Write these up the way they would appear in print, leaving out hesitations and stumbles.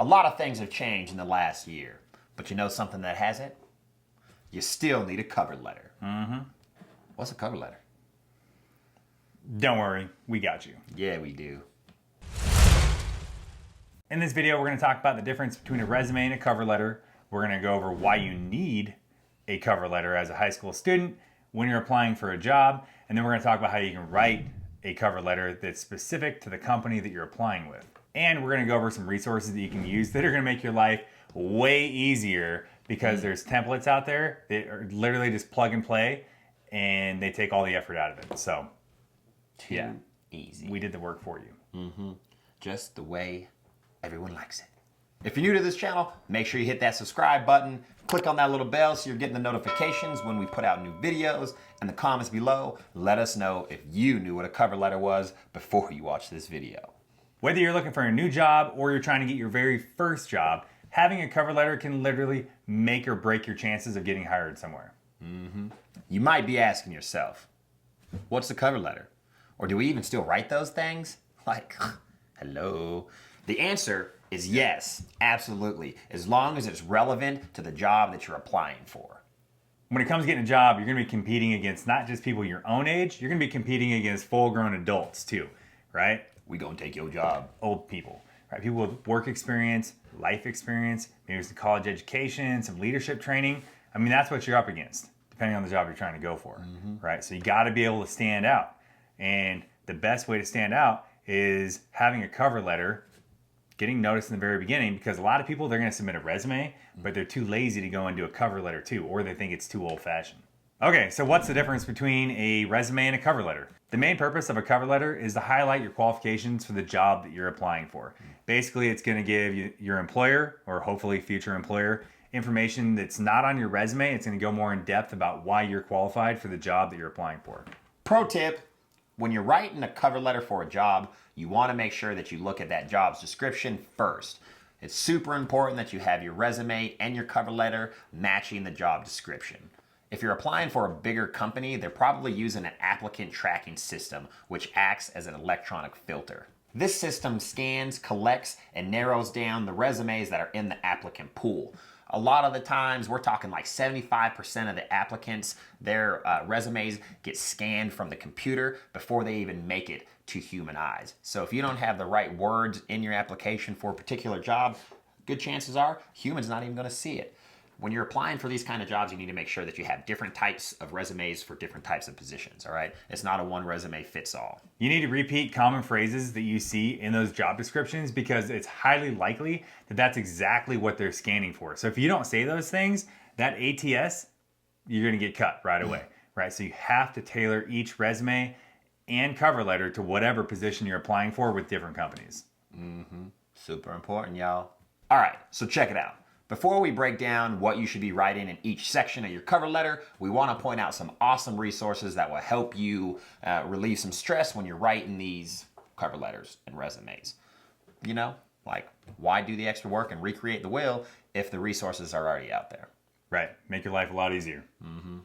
A lot of things have changed in the last year, but you know something that hasn't? You still need a cover letter. What's a cover letter? Don't worry, we got you. Yeah, we do. In this video, we're going to talk about the difference between a resume and a cover letter. We're going to go over why you need a cover letter as a high school student when you're applying for a job. And then we're going to talk about how you can write a cover letter that's specific to the company that you're applying with. And we're going to go over some resources that you can use that are going to make your life way easier, because there's templates out there that are literally just plug and play and they take all the effort out of it. So Too easy. we did the work for you. Just the way everyone likes it. If you're new to this channel, make sure you hit that subscribe button. Click on that little bell so you're getting the notifications when we put out new videos. In the comments below, let us know if you knew what a cover letter was before you watched this video. Whether you're looking for a new job or you're trying to get your very first job, having a cover letter can literally make or break your chances of getting hired somewhere. You might be asking yourself, what's a cover letter? Or do we even still write those things? Like, hello? The answer is yes, absolutely, as long as it's relevant to the job that you're applying for. When it comes to getting a job, you're going to be competing against not just people your own age, you're going to be competing against full-grown adults too, right? We gonna take your job. Old people, right? People with work experience, life experience, maybe some college education, some leadership training. I mean, that's what you're up against, depending on the job you're trying to go for, right? So you got to be able to stand out. And the best way to stand out is having a cover letter, getting noticed in the very beginning, because a lot of people, they're going to submit a resume, but they're too lazy to go and do a cover letter too, or they think it's too old-fashioned. Okay, so what's the difference between a resume and a cover letter? The main purpose of a cover letter is to highlight your qualifications for the job that you're applying for. Basically, it's going to give you, your employer, or hopefully future employer, information that's not on your resume. It's going to go more in depth about why you're qualified for the job that you're applying for. Pro tip, when you're writing a cover letter for a job, you want to make sure that you look at that job's description first. It's super important that you have your resume and your cover letter matching the job description. If you're applying for a bigger company, they're probably using an applicant tracking system, which acts as an electronic filter. This system scans, collects, and narrows down the resumes that are in the applicant pool. A lot of the times, we're talking like 75% of the applicants, their resumes get scanned from the computer before they even make it to human eyes. So if you don't have the right words in your application for a particular job, good chances are humans not even going to see it. When you're applying for these kind of jobs, you need to make sure that you have different types of resumes for different types of positions, all right? It's not a one resume fits all. You need to repeat common phrases that you see in those job descriptions, because it's highly likely that that's exactly what they're scanning for. So if you don't say those things, that ATS, you're going to get cut right away, right? So you have to tailor each resume and cover letter to whatever position you're applying for with different companies. Super important, y'all. All right, so check it out. Before we break down what you should be writing in each section of your cover letter, we want to point out some awesome resources that will help you relieve some stress when you're writing these cover letters and resumes. You know, like, why do the extra work and recreate the wheel if the resources are already out there? Right, make your life a lot easier.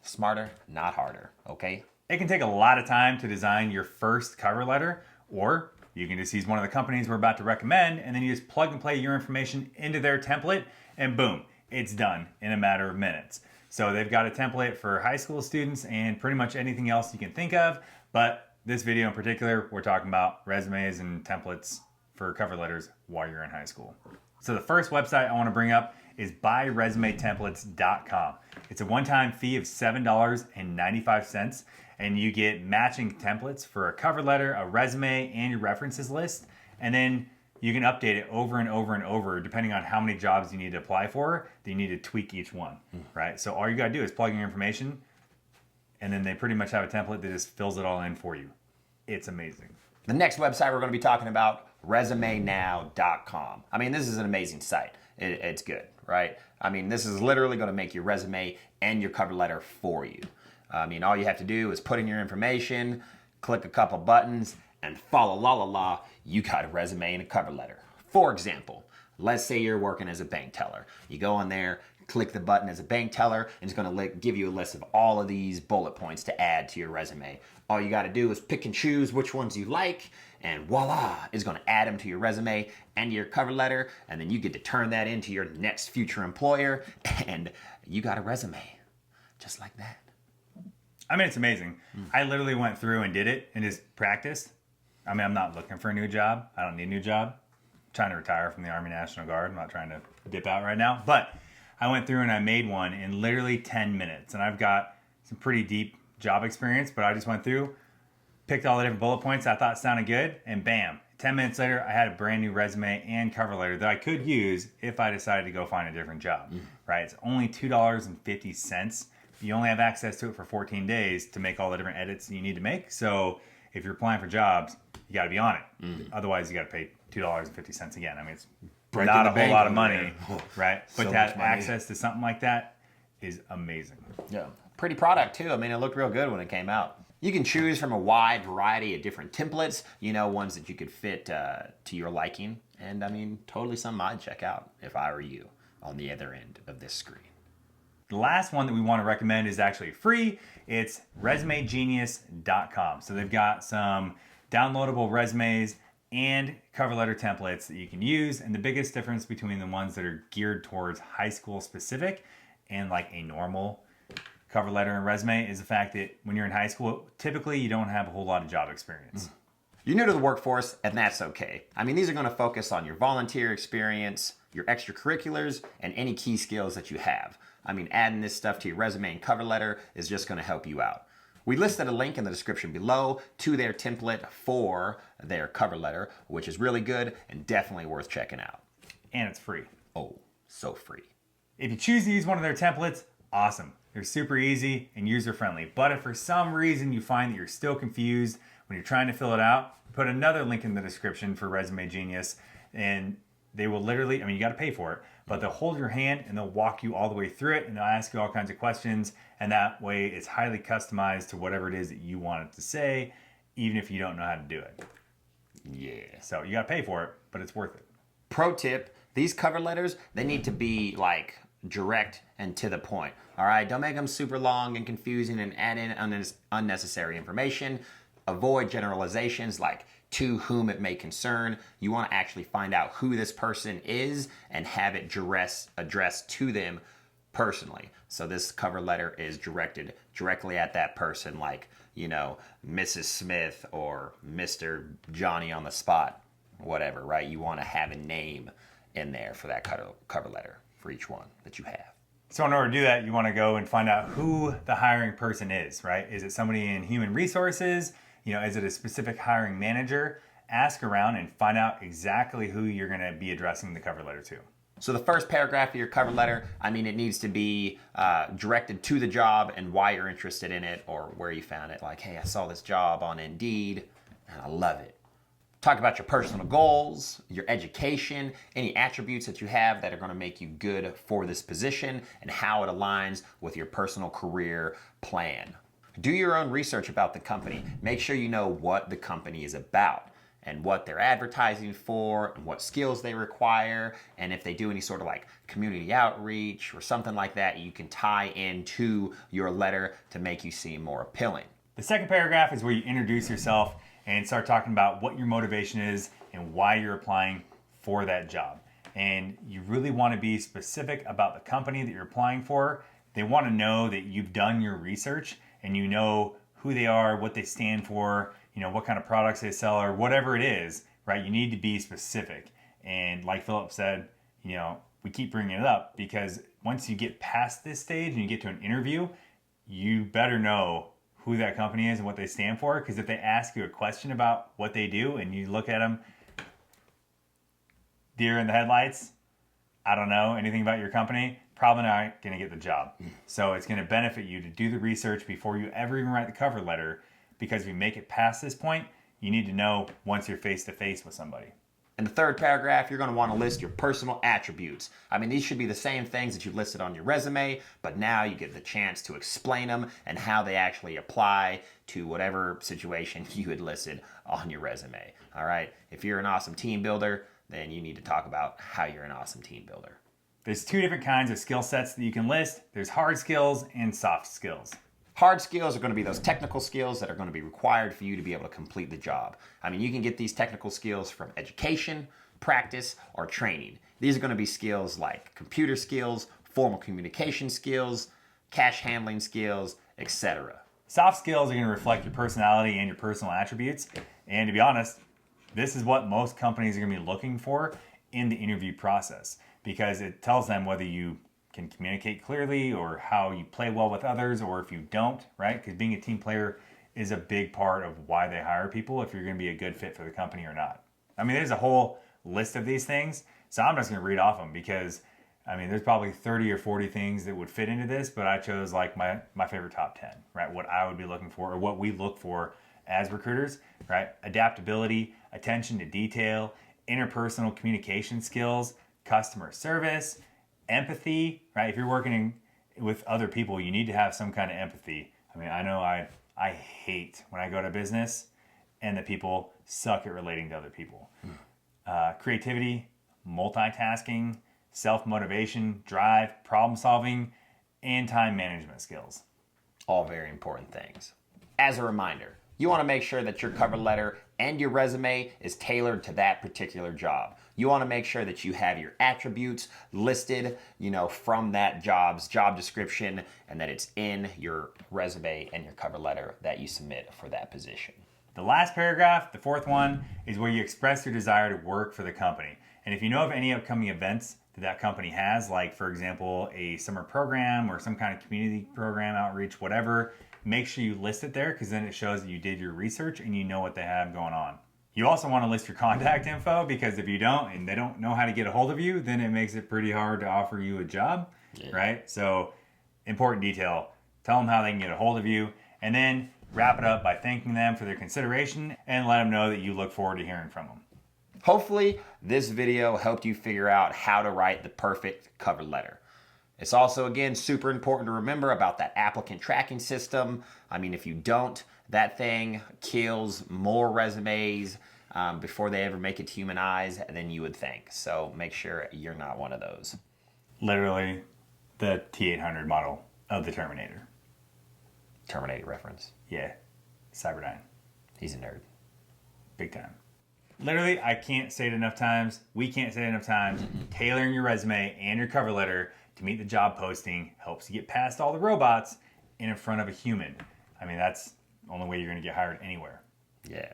Smarter, not harder, okay? It can take a lot of time to design your first cover letter, or you can just use one of the companies we're about to recommend, and then you just plug and play your information into their template, and boom, it's done in a matter of minutes. So they've got a template for high school students and pretty much anything else you can think of, but this video in particular, we're talking about resumes and templates for cover letters while you're in high school. So the first website I want to bring up is buyresumetemplates.com. It's a one-time fee of $7.95, and you get matching templates for a cover letter, a resume, and your references list. And then you can update it over and over and over, depending on how many jobs you need to apply for, that you need to tweak each one, right? So all you gotta do is plug in your information, and then they pretty much have a template that just fills it all in for you. It's amazing. The next website we're going to be talking about, resumenow.com. I mean, this is an amazing site. It's good, right? I mean, this is literally going to make your resume and your cover letter for you. I mean, all you have to do is put in your information, click a couple buttons, and la, you got a resume and a cover letter. For example, let's say you're working as a bank teller. You go in there, click the button as a bank teller, and it's going to give you a list of all of these bullet points to add to your resume. All you got to do is pick and choose which ones you like, and voila, it's going to add them to your resume and your cover letter, and then you get to turn that into your next future employer, and you got a resume just like that. I mean, it's amazing. I literally went through and did it and just practiced. I mean, I'm not looking for a new job. I don't need a new job. I'm trying to retire from the Army National Guard. I'm not trying to dip out right now. But I went through and I made one in literally 10 minutes. And I've got some pretty deep job experience, but I just went through, picked all the different bullet points I thought sounded good, and bam, 10 minutes later, I had a brand new resume and cover letter that I could use if I decided to go find a different job, right? It's only $2.50. You only have access to it for 14 days to make all the different edits you need to make. So if you're applying for jobs, you got to be on it. Otherwise, you got to pay $2.50 again. I mean, it's not a whole lot of money, right? But So to have much money. access to something like that is amazing. Yeah. Pretty product too. I mean, it looked real good when it came out. You can choose from a wide variety of different templates, ones that you could fit to your liking. And I mean, totally something I'd check out if I were you on the other end of this screen. The last one that we want to recommend is actually free. It's resumegenius.com. So they've got some downloadable resumes and cover letter templates that you can use. And the biggest difference between the ones that are geared towards high school specific and like a normal cover letter and resume is the fact that when you're in high school, typically you don't have a whole lot of job experience. You're new to the workforce, and that's okay. I mean, these are going to focus on your volunteer experience, your extracurriculars, and any key skills that you have. I mean, adding this stuff to your resume and cover letter is just going to help you out. We listed a link in the description below to their template for their cover letter, which is really good and definitely worth checking out. And it's free. Oh, so free. If you choose to use one of their templates, awesome. They're super easy and user-friendly. But if for some reason you find that you're still confused when you're trying to fill it out, put another link in the description for Resume Genius, and they will literally, I mean, you got to pay for it, but they'll hold your hand and they'll walk you all the way through it, and they'll ask you all kinds of questions, and that way it's highly customized to whatever it is that you want it to say, even if you don't know how to do it. Yeah. So you got to pay for it, but it's worth it. Pro tip, these cover letters, they need to be like direct and to the point. All right, don't make them super long and confusing and add in unnecessary information. Avoid generalizations like to whom it may concern. You want to actually find out who this person is and have it addressed to them personally. So this cover letter is directed directly at that person, like, Mrs. Smith or Mr. Johnny on the spot, whatever, right? You want to have a name in there for that cover letter for each one that you have. So in order to do that, you want to go and find out who the hiring person is, right? Is it somebody in human resources? Is it a specific hiring manager? Ask around and find out exactly who you're going to be addressing the cover letter to. So the first paragraph of your cover letter, I mean, it needs to be directed to the job and why you're interested in it or where you found it. Like, hey, I saw this job on Indeed and I love it. Talk about your personal goals, your education, any attributes that you have that are going to make you good for this position, and how it aligns with your personal career plan. Do your own research about the company. Make sure you know what the company is about and what they're advertising for and what skills they require. And if they do any sort of like community outreach or something like that, you can tie into your letter to make you seem more appealing. The second paragraph is where you introduce yourself and start talking about what your motivation is and why you're applying for that job. And you really want to be specific about the company that you're applying for. They want to know that you've done your research and you know who they are, what they stand for, what kind of products they sell or whatever it is, right? You need to be specific. And like Philip said, we keep bringing it up because once you get past this stage and you get to an interview, you better know who that company is and what they stand for. Because if they ask you a question about what they do and you look at them, deer in the headlights, I don't know anything about your company, probably not going to get the job. So it's going to benefit you to do the research before you ever even write the cover letter, because if you make it past this point, you need to know once you're face to face with somebody. In the third paragraph, you're going to want to list your personal attributes. I mean, these should be the same things that you listed on your resume, but now you get the chance to explain them and how they actually apply to whatever situation you had listed on your resume. All right? If you're an awesome team builder, then you need to talk about how you're an awesome team builder. There's two different kinds of skill sets that you can list. There's hard skills and soft skills. Hard skills are going to be those technical skills that are going to be required for you to be able to complete the job. I mean, you can get these technical skills from education, practice, or training. These are going to be skills like computer skills, formal communication skills, cash handling skills, etc. Soft skills are going to reflect your personality and your personal attributes. And to be honest, this is what most companies are going to be looking for in the interview process, because it tells them whether you can communicate clearly or how you play well with others, or if you don't, right? Because being a team player is a big part of why they hire people, if you're going to be a good fit for the company or not. I mean, there's a whole list of these things, so I'm just going to read off them because, I mean, there's probably 30 or 40 things that would fit into this, but I chose like my favorite top 10, right? What I would be looking for, or what we look for as recruiters, right? Adaptability, attention to detail, interpersonal communication skills, customer service, empathy, right? If you're working with other people, you need to have some kind of empathy. I mean, I know I hate when I go to business and that people suck at relating to other people. Creativity, multitasking, self-motivation, drive, problem solving, and time management skills. All very important things. As a reminder, you want to make sure that your cover letter and your resume is tailored to that particular job. You want to make sure that you have your attributes listed, from that job's job description, and that it's in your resume and your cover letter that you submit for that position. The last paragraph, the fourth one, is where you express your desire to work for the company. And if you know of any upcoming events that company has, like for example, a summer program or some kind of community program, outreach, whatever, make sure you list it there, because then it shows that you did your research and you know what they have going on. You also want to list your contact info, because if you don't and they don't know how to get a hold of you, then it makes it pretty hard to offer you a job, right? So important detail, tell them how they can get a hold of you, and then wrap it up by thanking them for their consideration and let them know that you look forward to hearing from them. Hopefully, this video helped you figure out how to write the perfect cover letter. It's also, again, super important to remember about that applicant tracking system. I mean, if you don't, that thing kills more resumes before they ever make it to human eyes than you would think. So make sure you're not one of those. Literally the T-800 model of the Terminator. Terminator reference. Yeah, Cyberdyne. He's a nerd. Big time. Literally, I can't say it enough times. We can't say it enough times. Tailoring your resume and your cover letter to meet the job posting helps you get past all the robots and in front of a human. I mean, that's the only way you're going to get hired anywhere. Yeah.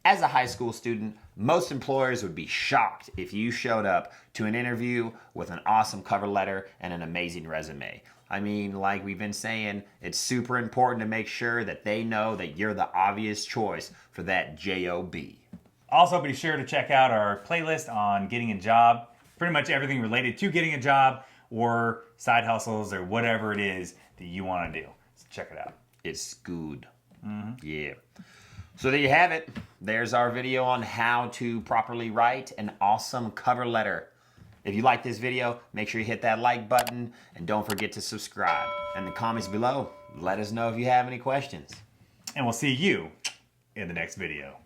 As a high school student, most employers would be shocked if you showed up to an interview with an awesome cover letter and an amazing resume. I mean, like we've been saying, it's super important to make sure that they know that you're the obvious choice for that job. Also, be sure to check out our playlist on getting a job. Pretty much everything related to getting a job or side hustles or whatever it is that you want to do. So check it out. It's good. Yeah. So there you have it. There's our video on how to properly write an awesome cover letter. If you like this video, make sure you hit that like button and don't forget to subscribe. In the comments below, let us know if you have any questions. And we'll see you in the next video.